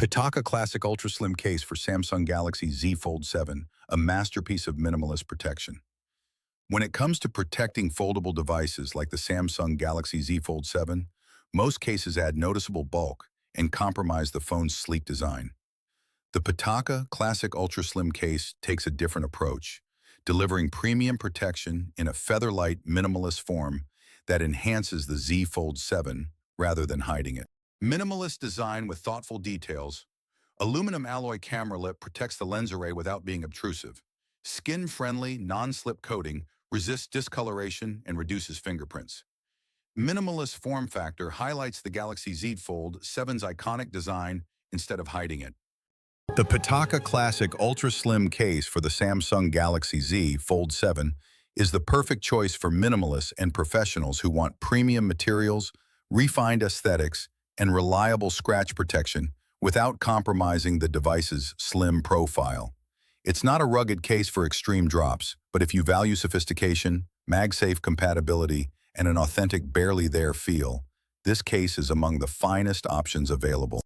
Pitaka Classic Ultra Slim Case for Samsung Galaxy Z Fold 7, a masterpiece of minimalist protection. When it comes to protecting foldable devices like the Samsung Galaxy Z Fold 7, most cases add noticeable bulk and compromise the phone's sleek design. The Pitaka Classic Ultra Slim Case takes a different approach, delivering premium protection in a feather-light minimalist form that enhances the Z Fold 7 rather than hiding it. Minimalist design with thoughtful details. Aluminum alloy camera lip protects the lens array without being obtrusive. Skin-friendly, non-slip coating resists discoloration and reduces fingerprints. Minimalist form factor highlights the Galaxy Z Fold 7's iconic design instead of hiding it. The Pitaka Classic Ultra Slim Case for the Samsung Galaxy Z Fold 7 is the perfect choice for minimalists and professionals who want premium materials, refined aesthetics, and reliable scratch protection without compromising the device's slim profile. It's not a rugged case for extreme drops, but if you value sophistication, MagSafe compatibility, and an authentic barely there feel, this case is among the finest options available.